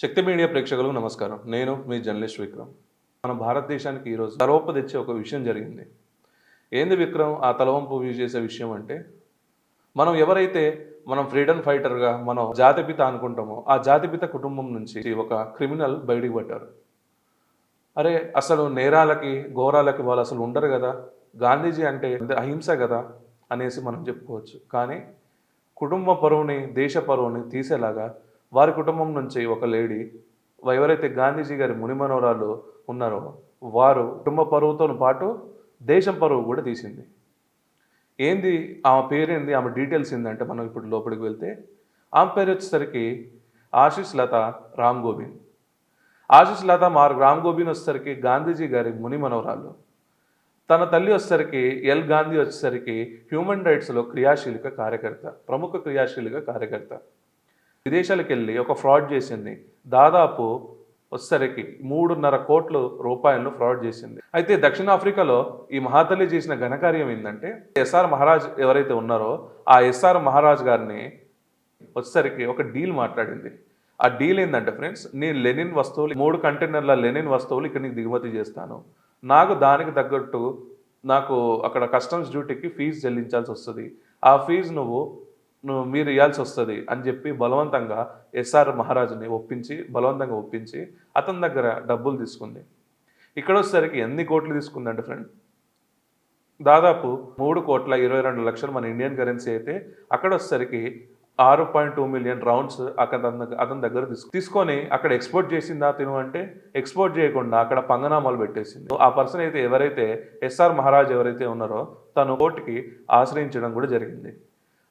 శక్తి media ప్రేక్షకులకు నమస్కారం. నేను మీ జర్నలిస్ట్ విక్రమ్. మన భారతదేశానికి ఈరోజు తలవంపు తెచ్చే ఒక విషయం జరిగింది. ఏంది విక్రమ్ ఆ తలవంపు చేసే విషయం అంటే, మనం ఫ్రీడమ్ ఫైటర్‌గా మనం జాతిపిత అనుకుంటామో, ఆ జాతిపిత కుటుంబం నుంచి ఒక క్రిమినల్ బయటికి పడ్డారు. అరే! అసలు నేరాలకి, ఘోరాలకి వాళ్ళు అసలు ఉండరు గదా! గాంధీజీ అంటే అహింస గదా! అనేసి మనం చెప్పుకోవచ్చు. కానీ కుటుంబ పరువుని, దేశ పరువుని తీసేలాగా వారి కుటుంబం నుంచి ఒక లేడీ ఎవరైతే గాంధీజీ గారి మునిమనవరాలు ఉన్నారో, వారు కుటుంబ పరువుతోను పాటు దేశం పరువు కూడా తీసింది. ఏంది ఆమె పేరేంది? ఆమె డీటెయిల్స్ ఏందంటే మనం ఇప్పుడు లోపలికి వెళ్తే, ఆమె పేరొచ్చేసరికి ఆశీష్ లత రామ్ గోవింద్. ఆశీష్ లత రామ్ గోవింద్ వచ్చేసరికి గాంధీజీ గారి మునిమనవరాలు. తన తల్లి వచ్చేసరికి గాంధీ వచ్చేసరికి హ్యూమన్ రైట్స్‌లో క్రియాశీలక కార్యకర్త. ప్రముఖ క్రియాశీలక కార్యకర్త. విదేశాలకెళ్ళి ఒక ఫ్రాడ్ చేసింది. దాదాపు వచ్చేసరికి 3.5 కోట్ల రూపాయలను ఫ్రాడ్ చేసింది. అయితే దక్షిణాఫ్రికాలో ఈ మహాతల్లి చేసిన ఘనకార్యం ఏందంటే, ఎస్ఆర్ మహారాజ్ ఎవరైతే ఉన్నారో, ఆ ఎస్ఆర్ మహారాజ్ గారిని వచ్చేసరికి ఒక డీల్ మాట్లాడింది. ఆ డీల్ ఏందంటే ఫ్రెండ్స్, నేను లెనిన్ వస్తువులు 3 కంటైనర్ల లెనిన్ వస్తువులు ఇక్కడ నీకు దిగుమతి చేస్తాను. నాకు దానికి తగ్గట్టు నాకు అక్కడ కస్టమ్స్ డ్యూటీకి ఫీజు చెల్లించాల్సొస్తది. ఆ ఫీజు మీరు ఇయ్యాల్సొస్తది అని చెప్పి బలవంతంగా ఎస్ఆర్ మహారాజుని బలవంతంగా ఒప్పించి అతని దగ్గర డబ్బులు తీసుకుంది. ఇక్కడొచ్చేసరికి ఎన్ని కోట్లు తీసుకుందంటే ఫ్రెండ్, దాదాపు 3,22,00,000 మన ఇండియన్ కరెన్సీ అయితే, అక్కడొచ్చేసరికి 6.2 మిలియన్ రౌండ్స్ అతని దగ్గర తీసుకొని అక్కడ ఎక్స్‌పోర్ట్ చేసిందా తిను అంటే, ఎక్స్‌పోర్ట్ చేయకుండా అక్కడ పంగనామాలు పెట్టేసింది. ఆ పర్సన్ అయితే ఎవరైతే ఎస్ఆర్ మహారాజ్ ఎవరైతే ఉన్నారో, తను కోర్ట్‌కి ఆశ్రయించడం కూడా జరిగింది.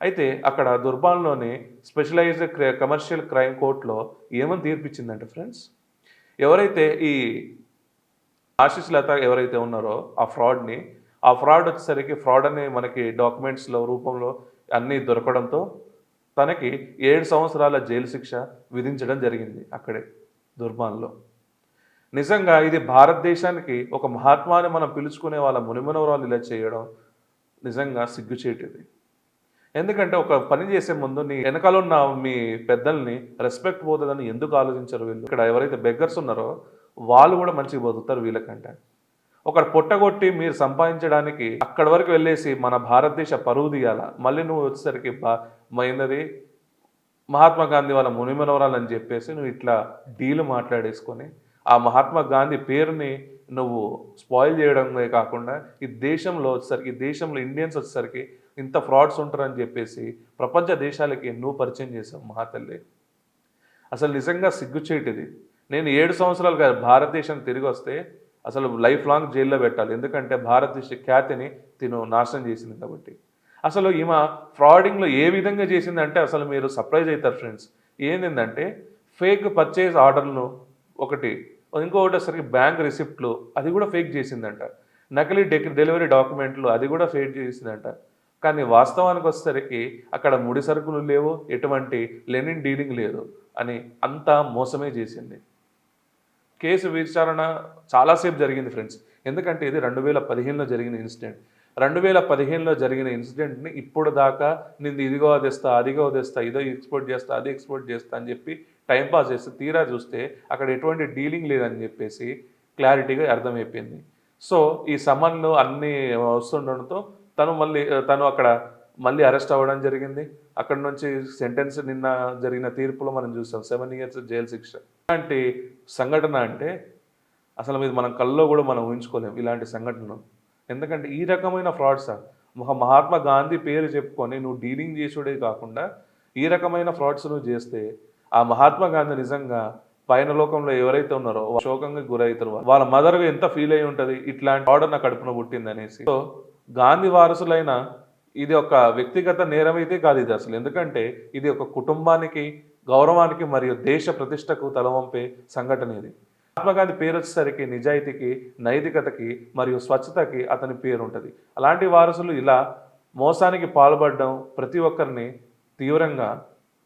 అయితే అక్కడ దుర్బాన్‌లోని స్పెషలైజ్డ్ కమర్షియల్ క్రైమ్ కోర్ట్‌లో ఏమని తీర్పిచ్చిందంటే ఫ్రెండ్స్, ఎవరైతే ఈ ఆశీష్ లత ఎవరైతే ఉన్నారో ఆ ఫ్రాడ్ వచ్చేసరికి ఫ్రాడ్ అని మనకి డాక్యుమెంట్స్‌లో రూపంలో అన్నీ దొరకడంతో తనకి 7 సంవత్సరాల జైలు శిక్ష విధించడం జరిగింది అక్కడే దుర్బాన్‌లో. నిజంగా ఇది భారతదేశానికి ఒక మహాత్మాని మనం పిలుచుకునే వాళ్ళ మునిమనవరాలు ఇలా చేయడం నిజంగా సిగ్గుచేటిది. ఎందుకంటే ఒక పని చేసే ముందు నీ వెనకాలన్న మీ పెద్దల్ని రెస్పెక్ట్ పోతుందని ఎందుకు ఆలోచించరు వీళ్ళు? ఇక్కడ ఎవరైతే బెగ్గర్స్ ఉన్నారో వాళ్ళు కూడా మంచిగా బతుకుతారు వీళ్ళకంటే. ఒకడు పొట్టగొట్టి మీరు సంపాదించడానికి అక్కడి వరకు వెళ్ళేసి మన భారతదేశ పరువు తీయాల. మళ్ళీ నువ్వు వచ్చేసరికి ఏందది మహాత్మా గాంధీ వాళ్ళ మునిమనవరాలని చెప్పేసి నువ్వు ఇట్లా డీల్ మాట్లాడేసుకొని ఆ మహాత్మా గాంధీ పేరుని నువ్వు స్పాయిల్ చేయడమే కాకుండా ఈ దేశంలో ఇండియన్స్ వచ్చేసరికి ఇంత ఫ్రాడ్స్ ఉంటారని చెప్పేసి ప్రపంచ దేశాలకి నువ్వు పరిచయం చేసావు మహాతల్లి. అసలు నిజంగా సిగ్గుచేటిది. నేను 7 సంవత్సరాలు కాదు భారతదేశం తిరిగి వస్తే అసలు లైఫ్ లాంగ్ జైల్లో పెట్టాలి. ఎందుకంటే భారతదేశ ఖ్యాతిని తిను నాశనం చేసింది కాబట్టి. అసలు ఈమె ఫ్రాడింగ్‌లో ఏ విధంగా చేసిందంటే అసలు మీరు సర్ప్రైజ్ అవుతారు ఫ్రెండ్స్. ఏందంటే ఫేక్ పర్చేజ్ ఆర్డర్‌లను ఒకటి, ఇంకొకటి వచ్చేసరికి బ్యాంక్ రిసిప్ట్‌లు అది కూడా ఫేక్ చేసిందంట. నకిలీ డెలివరీ డాక్యుమెంట్లు అది కూడా ఫేక్ చేసిందంట. కానీ వాస్తవానికి వచ్చేసరికి అక్కడ ముడి సరుకులు లేవు, ఎటువంటి లెనిన్ డీలింగ్ లేదు అని అంతా మోసమే చేసింది. కేసు విచారణ చాలాసేపు జరిగింది ఫ్రెండ్స్. ఎందుకంటే ఇది 2015లో జరిగిన ఇన్సిడెంట్. 2015లో జరిగిన ఇన్సిడెంట్‌ని ఇప్పుడు దాకా నేను ఇదిగో తెస్తా, అదిగో తెస్తా, ఇదో ఎక్స్‌పోర్ట్ చేస్తా, అది ఎక్స్‌పోర్ట్ చేస్తా అని చెప్పి టైం పాస్ చేస్తే తీరా చూస్తే అక్కడ ఎటువంటి డీలింగ్ లేదని చెప్పేసి క్లారిటీగా అర్థమైపోయింది. సో, ఈ సమన్లు అన్నీ వస్తుండడంతో తను అక్కడ మళ్ళీ అరెస్ట్ అవ్వడం జరిగింది. అక్కడి నుంచి సెంటెన్స్ నిన్న జరిగిన తీర్పులో మనం చూసాం 7 ఇయర్స్ జైలు శిక్ష. ఇలాంటి సంఘటన అంటే అసలు మీద మనం కల్లో కూడా మనం ఊహించుకోలేం ఇలాంటి సంఘటనలు. ఎందుకంటే ఈ రకమైన ఫ్రాడ్స్ మహాత్మా గాంధీ పేరు చెప్పుకొని నువ్వు డీలింగ్ చేసుడే కాకుండా ఈ రకమైన ఫ్రాడ్స్ నువ్వు చేస్తే ఆ మహాత్మా గాంధీ నిజంగా పైన లోకంలో ఎవరైతే ఉన్నారో శోకంగా గురవుతారు. వాళ్ళ మదర్ ఎంత ఫీల్ అయి ఉంటుంది ఇట్లాంటి ఆర్డర్ నా కడుపున పుట్టింది అనేసి. సో గాంధీ వారసులైన ఇది ఒక వ్యక్తిగత నేరం అయితే కాదు ఇది అసలు. ఎందుకంటే ఇది ఒక కుటుంబానికి, గౌరవానికి మరియు దేశ ప్రతిష్టకు తలవంపే సంఘటన ఇది. మహాత్మా గాంధీ పేరు వచ్చేసరికి నిజాయితీకి, నైతికతకి మరియు స్వచ్ఛతకి అతని పేరు ఉంటుంది. అలాంటి వారసులు ఇలా మోసానికి పాల్పడడం ప్రతి ఒక్కరిని తీవ్రంగా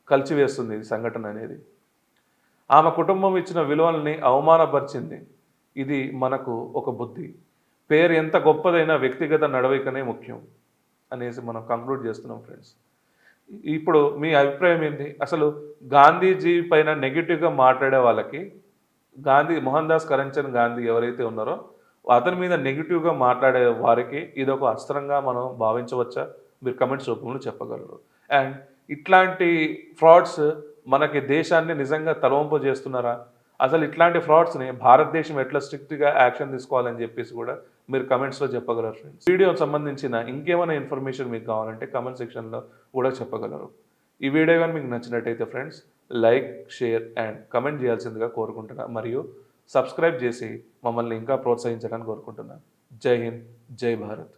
కలిచివేస్తుంది ఈ సంఘటన అనేది. ఆమె కుటుంబం ఇచ్చిన విలువల్ని అవమానపరిచింది. ఇది మనకు ఒక బుద్ధి. పేరు ఎంత గొప్పదైనా వ్యక్తిగత నడవడికనే ముఖ్యం అనేసి మనం కంక్లూడ్ చేస్తున్నాం ఫ్రెండ్స్. ఇప్పుడు మీ అభిప్రాయం ఏంటి? అసలు గాంధీజీ పైన నెగెటివ్‌గా మాట్లాడే వాళ్ళకి, మోహన్ దాస్ కరంచంద్ గాంధీ ఎవరైతే ఉన్నారో, అతని మీద నెగెటివ్‌గా మాట్లాడే వారికి ఇదొక అస్త్రంగా మనం భావించవచ్చా? మీరు కామెంట్స్ రూపంలో చెప్పగలరు. అండ్ ఇట్లాంటి ఫ్రాడ్స్ మనకి దేశాన్ని నిజంగా తలవంపుజేస్తున్నారా? అసలు ఇట్లాంటి ఫ్రాడ్స్‌ని భారతదేశం ఎట్లా స్ట్రిక్ట్‌గా యాక్షన్ తీసుకోవాలని జెప్పేసి గూడా మీరు కామెంట్స్‌లో చెప్పగలరు ఫ్రెండ్స్. వీడియోకి సంబంధించిన ఇంకేమైనా ఇన్ఫర్మేషన్ మీకు కావాలంటే కామెంట్ సెక్షన్‌లో కూడా చెప్పగలరు. ఈ వీడియో గాని మీకు నచ్చినట్టయితే friends like, share and comment చేయాల్సిందిగా కోరుకుంటున్నా. మరియు సబ్స్క్రైబ్ చేసి మమ్మల్ని ఇంకా ప్రోత్సహించాలని కోరుకుంటున్నాను. జై హింద్, జై భారత్.